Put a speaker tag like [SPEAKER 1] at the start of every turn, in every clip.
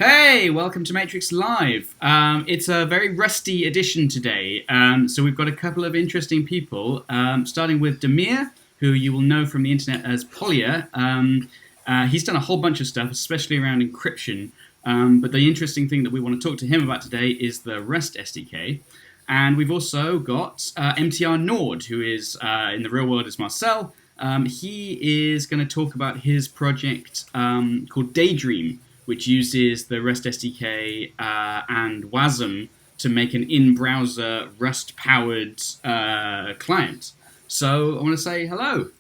[SPEAKER 1] Hey, welcome to Matrix Live. It's a very rusty edition today, so we've got a couple of interesting people, starting with Damir, who you will know from the internet as Poljar. He's done a whole bunch of stuff, especially around encryption, but the interesting thing that we want to talk to him about today is the Rust SDK. And we've also got MTRNord, who is, in the real world, is Marcel. He is going to talk about his project called Daydream, which uses the Rust SDK and WASM to make an in-browser Rust-powered client. So I want to say hello.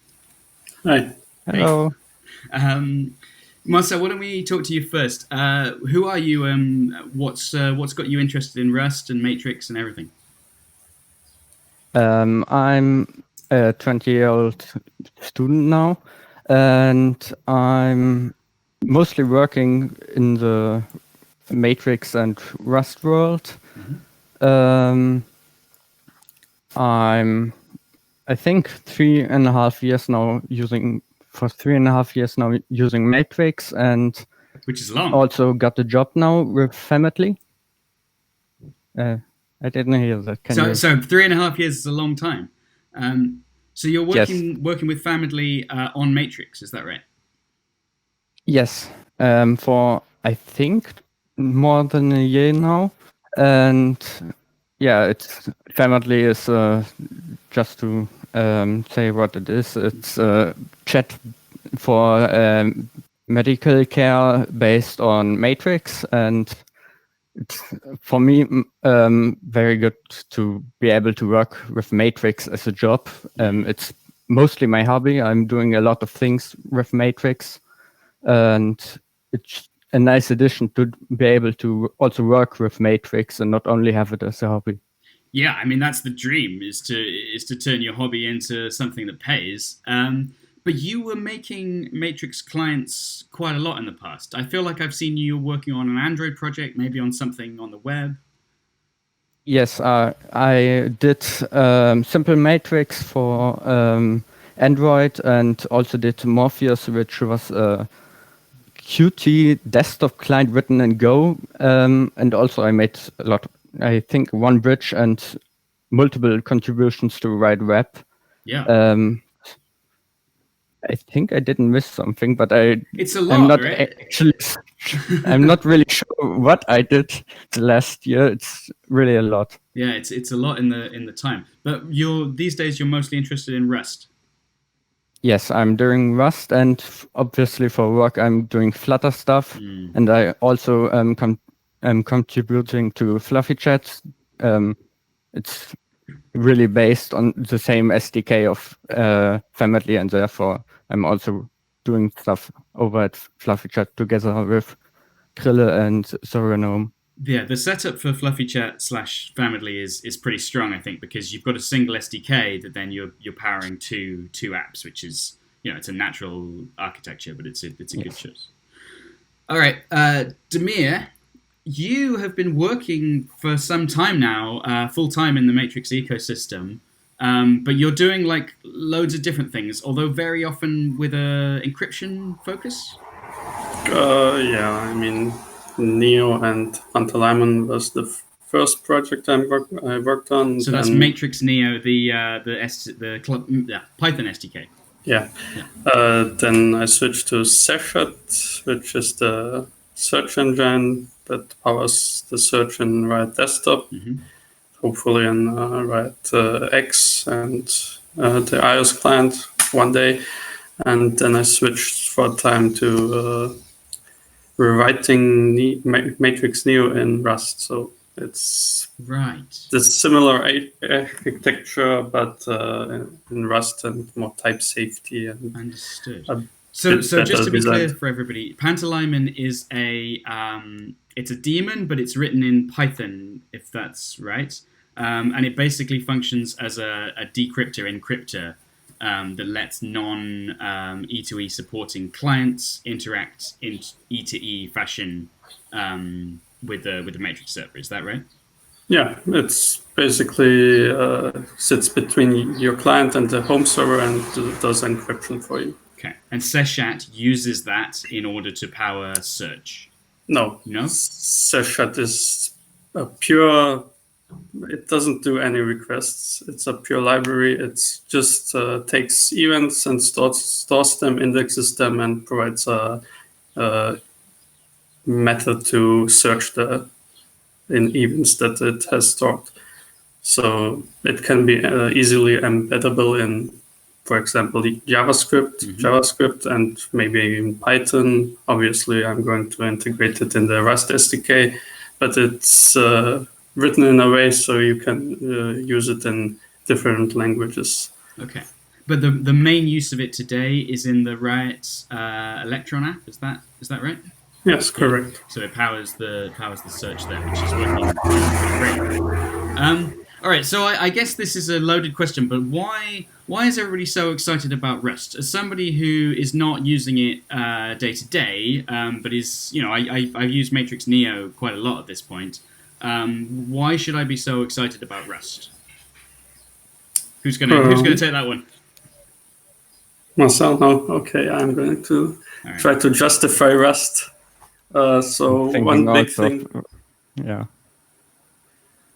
[SPEAKER 2] Hi.
[SPEAKER 3] Hello.
[SPEAKER 1] Marcel, why don't we talk to you first? Who are you? What's got you interested in Rust and Matrix and everything?
[SPEAKER 3] I'm a 20-year-old student now, and I'm mostly working in the Matrix and Rust world. Mm-hmm. I think 3.5 years now using Matrix, and
[SPEAKER 1] which is long.
[SPEAKER 3] Also got a job now with Family. I didn't hear that.
[SPEAKER 1] So 3.5 years is a long time. So you're working with Family on Matrix, is that right?
[SPEAKER 3] Yes, for I think more than a year now, and yeah, it's Family is just to say what it is. It's a chat for medical care based on Matrix, and it's for me very good to be able to work with Matrix as a job. It's mostly my hobby. I'm doing a lot of things with Matrix, and it's a nice addition to be able to also work with Matrix and not only have it as a hobby.
[SPEAKER 1] Yeah, I mean that's the dream, is to turn your hobby into something that pays. But you were making Matrix clients quite a lot in the past. I feel like I've seen you working on an Android project, maybe on something on the web.
[SPEAKER 3] Yes, I did simple Matrix for Android, and also did Morpheus, which was a Qt desktop client written in Go. And also I made a lot, I think one bridge and multiple contributions to Wide Web.
[SPEAKER 1] Yeah.
[SPEAKER 3] I think I didn't miss something, but
[SPEAKER 1] it's a lot,
[SPEAKER 3] I'm not
[SPEAKER 1] right?
[SPEAKER 3] Actually, I'm not really sure what I did the last year. It's really a lot.
[SPEAKER 1] Yeah, it's a lot in the time. But these days you're mostly interested in Rust.
[SPEAKER 3] Yes, I'm doing Rust, and obviously for work I'm doing Flutter stuff, and I also am contributing to Fluffy Chat. It's really based on the same SDK of Family, and therefore I'm also doing stuff over at Fluffy Chat together with Krille and Soronome.
[SPEAKER 1] Yeah, the setup for Fluffy Chat / Family is pretty strong, I think, because you've got a single SDK that then you're powering two apps, which is, it's a natural architecture, but it's a good choice. All right, Damir, you have been working for some time now, full time in the Matrix ecosystem, but you're doing like loads of different things, although very often with a encryption focus.
[SPEAKER 2] Yeah, I mean, Neo and Pantalaimon was the first project I worked on.
[SPEAKER 1] So that's Matrix Neo, the Python SDK.
[SPEAKER 2] Yeah. Then I switched to Seshat, which is the search engine that powers the search in Riot Desktop, hopefully in Riot X and the iOS client one day. And then I switched for a time to rewriting Matrix Neo in Rust. So it's the similar architecture, but in Rust and more type safety. And
[SPEAKER 1] understood. So just to be clear for everybody, Pantalaimon is it's a daemon, but it's written in Python, if that's right. And it basically functions as a decryptor encryptor that lets non-E2E supporting clients interact in E2E fashion with the Matrix server. Is that right?
[SPEAKER 2] Yeah, it's basically sits between your client and the home server and does encryption for you.
[SPEAKER 1] Okay, and Seshat uses that in order to power search.
[SPEAKER 2] No.
[SPEAKER 1] No?
[SPEAKER 2] Seshat is a pure. It doesn't do any requests. It's a pure library. It's just takes events and stores them, indexes them, and provides a method to search the in events that it has stored. So it can be easily embeddable in, for example, JavaScript, and maybe in Python. Obviously, I'm going to integrate it in the Rust SDK, but it's written in a way so you can use it in different languages.
[SPEAKER 1] Okay. But the main use of it today is in the Riot Electron app. Is that right?
[SPEAKER 2] Yes, correct.
[SPEAKER 1] Yeah. So it powers the search there, which is working great. All right, so I guess this is a loaded question, but why is everybody so excited about Rust? As somebody who is not using it day to day, but is I've used Matrix Neo quite a lot at this point. Why should I be so excited about Rust? Who's gonna take that one?
[SPEAKER 2] Marcel, no. Okay, I'm going to try to justify Rust. So one big thing.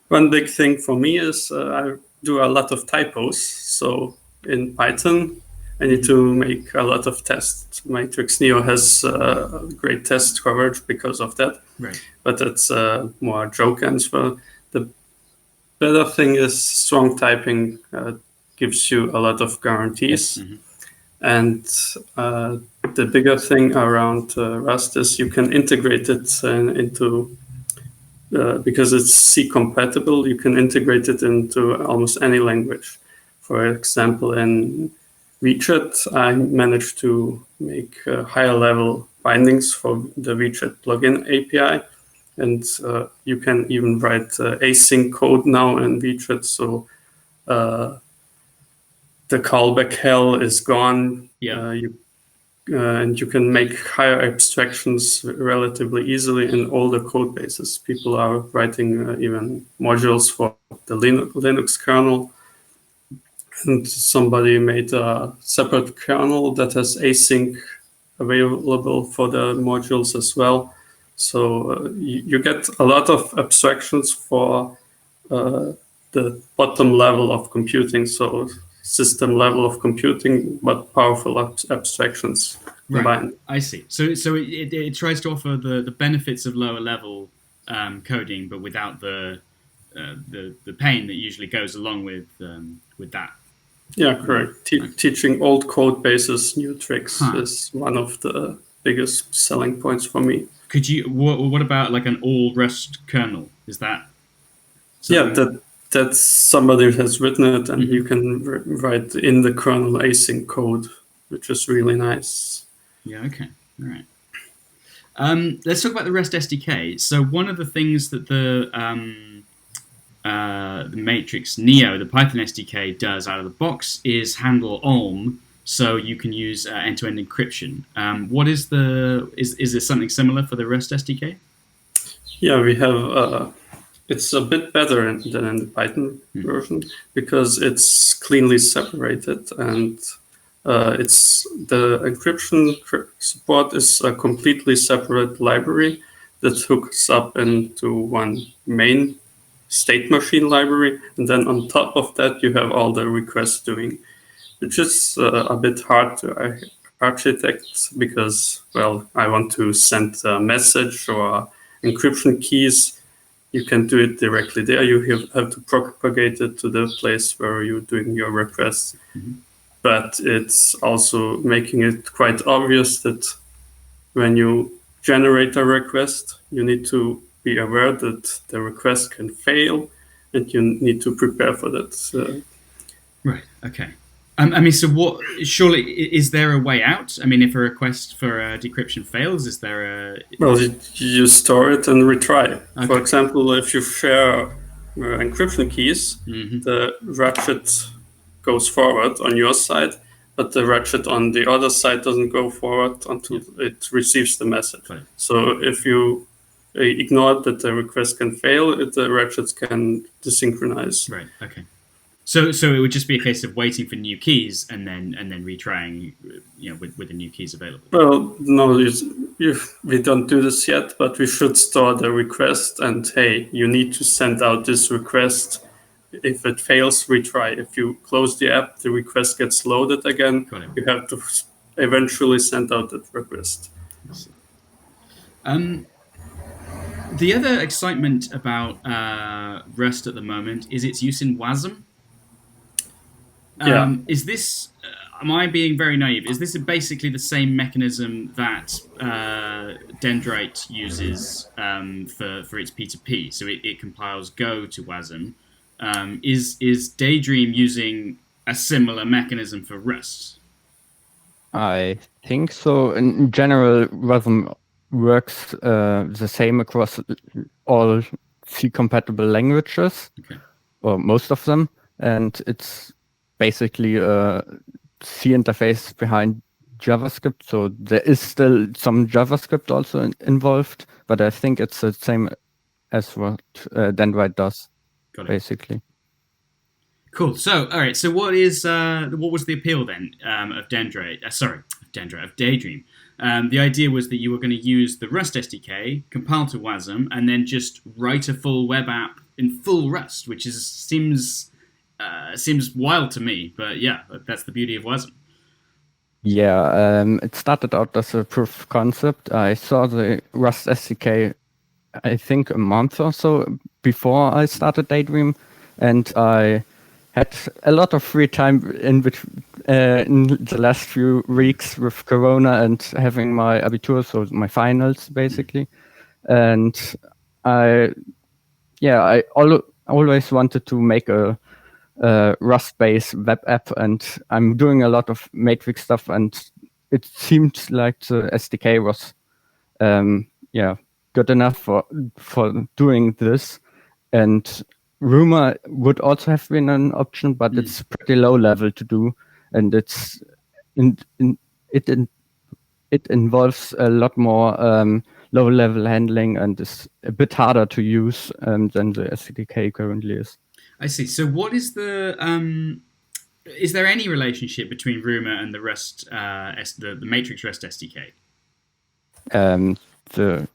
[SPEAKER 2] One big thing for me is I do a lot of typos. So in Python, I need to make a lot of tests. Matrix Neo has great test coverage because of that.
[SPEAKER 1] Right.
[SPEAKER 2] But it's more a joke answer. The better thing is strong typing gives you a lot of guarantees.
[SPEAKER 1] Mm-hmm.
[SPEAKER 2] And the bigger thing around Rust is you can integrate it into because it's C compatible, you can integrate it into almost any language. For example, in WeChat, I managed to make higher level bindings for the WeChat plugin API. And you can even write async code now in WeChat. So the callback hell is gone.
[SPEAKER 1] Yeah.
[SPEAKER 2] And you can make higher abstractions relatively easily in all the code bases. People are writing even modules for the Linux kernel. And somebody made a separate kernel that has async available for the modules as well. So you get a lot of abstractions for the bottom level of computing. So system level of computing, but powerful abstractions combined.
[SPEAKER 1] Right. I see. So it tries to offer the benefits of lower level coding, but without the pain that usually goes along with that.
[SPEAKER 2] Yeah, correct. Teaching old code bases new tricks is one of the biggest selling points for me.
[SPEAKER 1] Could you? What about like an all Rust kernel? Is that?
[SPEAKER 2] Yeah, that's somebody has written it, and you can write in the kernel async code, which is really nice.
[SPEAKER 1] Yeah. Okay. All right. Let's talk about the Rust SDK. So one of the things that the Matrix Neo, the Python SDK, does out of the box is handle Olm, so you can use end-to-end encryption. What is is there something similar for the Rust SDK?
[SPEAKER 2] Yeah, we have. It's a bit better than in the Python version because it's cleanly separated, and it's the encryption support is a completely separate library that hooks up into one main state machine library, and then on top of that you have all the request doing, which is a bit hard to architect because, well, I want to send a message or encryption keys. You can do it directly there. You have to propagate it to the place where you're doing your requests. But it's also making it quite obvious that when you generate a request, you need to be aware that the request can fail, and you need to prepare for that.
[SPEAKER 1] Right. Okay. I mean, so what? Surely, is there a way out? I mean, if a request for decryption fails, is there a?
[SPEAKER 2] Well, you store it and retry. Okay. For example, if you share encryption keys, the ratchet goes forward on your side, but the ratchet on the other side doesn't go forward until it receives the message.
[SPEAKER 1] Right.
[SPEAKER 2] So if you ignore that the request can fail, the ratchets can desynchronize.
[SPEAKER 1] Right. Okay. So it would just be a case of waiting for new keys and then retrying, with the new keys available.
[SPEAKER 2] Well, no, we don't do this yet, but we should store the request and hey, you need to send out this request. If it fails, retry. If you close the app, the request gets loaded again. You have to eventually send out that request.
[SPEAKER 1] The other excitement about Rust at the moment is its use in WASM. Is this, am I being very naive? Is this basically the same mechanism that Dendrite uses for its P2P? So it compiles Go to WASM. Is Daydream using a similar mechanism for Rust?
[SPEAKER 3] I think so. In general, WASM works the same across all C-compatible languages, or most of them, and it's basically a C interface behind JavaScript. So there is still some JavaScript also involved, but I think it's the same as what Dendrite does, basically.
[SPEAKER 1] Cool. So, all right. So, what was the appeal then of Dendrite? Of Daydream. The idea was that you were going to use the Rust SDK, compile to WASM, and then just write a full web app in full Rust, which seems wild to me. But yeah, that's the beauty of WASM.
[SPEAKER 3] Yeah, it started out as a proof of concept. I saw the Rust SDK, I think, a month or so before I started Daydream, and I had a lot of free time in the last few weeks with Corona and having my Abitur, so my finals basically. And I always wanted to make a Rust-based web app, and I'm doing a lot of matrix stuff, and it seemed like the SDK was good enough for doing this. And Rumor would also have been an option, but it's pretty low level to do, and it involves a lot more low level handling and is a bit harder to use than the SDK currently is.
[SPEAKER 1] I see. So, what is the is there any relationship between Rumor and the Rust, the matrix-rust SDK?
[SPEAKER 3] The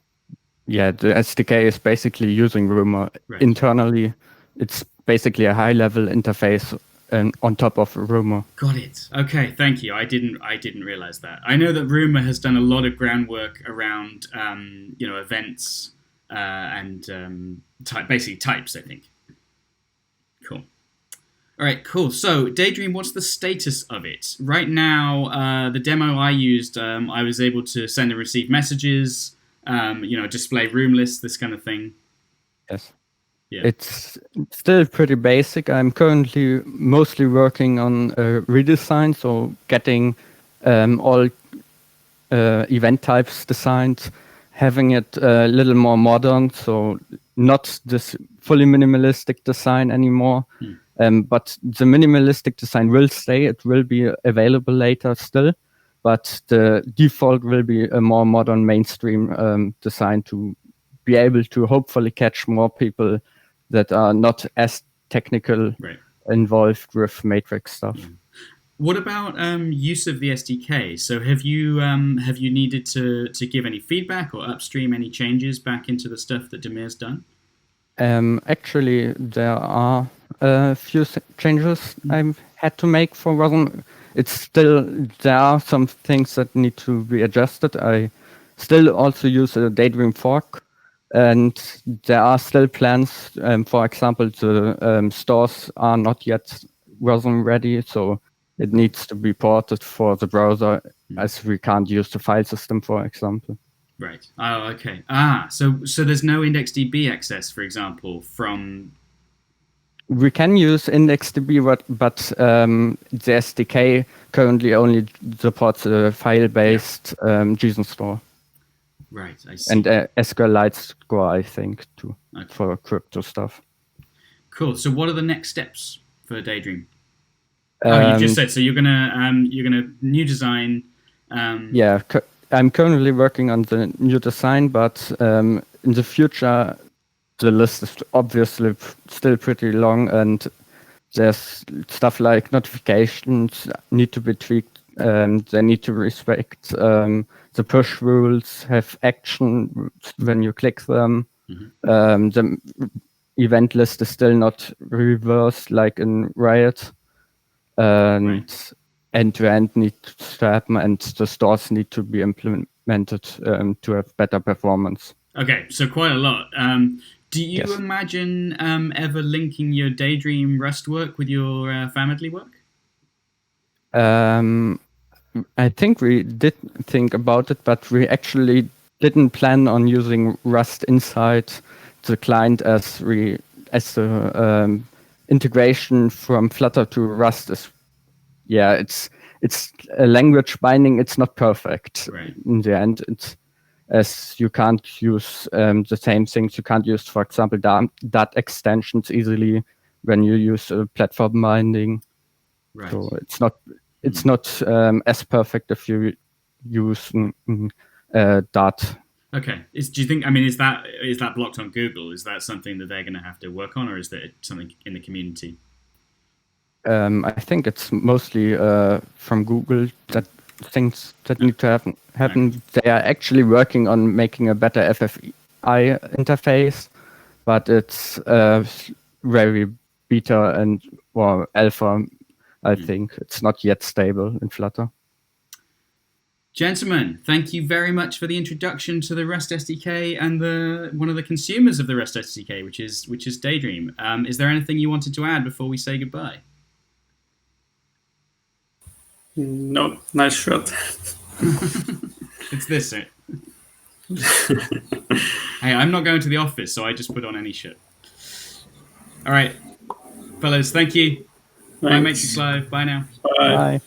[SPEAKER 3] SDK is basically using Rumor internally. It's basically a high-level interface on top of Rumor.
[SPEAKER 1] Got it. Okay, thank you. I didn't realize that. I know that Rumor has done a lot of groundwork around events and basically types, I think. Cool. All right, cool. So, Daydream, what's the status of it? Right now, the demo I used, I was able to send and receive messages, display room lists, this kind of thing.
[SPEAKER 3] Yes. Yeah. It's still pretty basic. I'm currently mostly working on a redesign, so getting all event types designed, having it a little more modern, so not this fully minimalistic design anymore. But the minimalistic design will stay. It will be available later still, but the default will be a more modern mainstream design to be able to hopefully catch more people that are not as technical involved with matrix stuff. Yeah.
[SPEAKER 1] What about use of the SDK? So have you needed to give any feedback or upstream any changes back into the stuff that Damir's done?
[SPEAKER 3] Actually, there are a few changes I've had to make for WASM. There are some things that need to be adjusted. I still also use a Daydream fork, and there are still plans. For example, the stores are not yet WASM ready, so it needs to be ported for the browser, as we can't use the file system, for example.
[SPEAKER 1] Right. Oh, okay. So there's no IndexedDB access, for example, from...
[SPEAKER 3] We can use IndexedDB, but the SDK currently only supports a file-based JSON store.
[SPEAKER 1] Right, I see.
[SPEAKER 3] And SQLite score, I think, too, for crypto stuff.
[SPEAKER 1] Cool. So what are the next steps for Daydream? You just said, so you're gonna new design.
[SPEAKER 3] I'm currently working on the new design, but in the future, the list is obviously still pretty long, and there's stuff like notifications need to be tweaked They need to respect the push rules, have action when you click them. The event list is still not reversed like in Riot. And end-to-end needs to happen, and the stores need to be implemented to have better performance.
[SPEAKER 1] Okay, so quite a lot. Do you imagine ever linking your Daydream Rust work with your Family work?
[SPEAKER 3] I think we did think about it, but we actually didn't plan on using Rust inside the client as the integration from Flutter to Rust is. Yeah, it's a language binding. It's not perfect in the end. It's as you can't use the same things. You can't use, for example, Dart extensions easily when you use a platform binding. Right. So it's not as perfect if you use Dart.
[SPEAKER 1] Okay. Do you think? I mean, is that blocked on Google? Is that something that they're going to have to work on, or is that something in the community?
[SPEAKER 3] I think it's mostly from Google that things that need to happen. Right. They are actually working on making a better FFI interface, but it's very beta or alpha. I think it's not yet stable in Flutter.
[SPEAKER 1] Gentlemen, thank you very much for the introduction to the Rust SDK and one of the consumers of the Rust SDK, which is Daydream. Is there anything you wanted to add before we say goodbye?
[SPEAKER 2] No, nice shot.
[SPEAKER 1] It's this. Hey, I'm not going to the office, so I just put on any shit. All right, fellas, thank you. Thanks. Bye, Matrix Live. Bye now.
[SPEAKER 2] Bye.
[SPEAKER 3] Bye.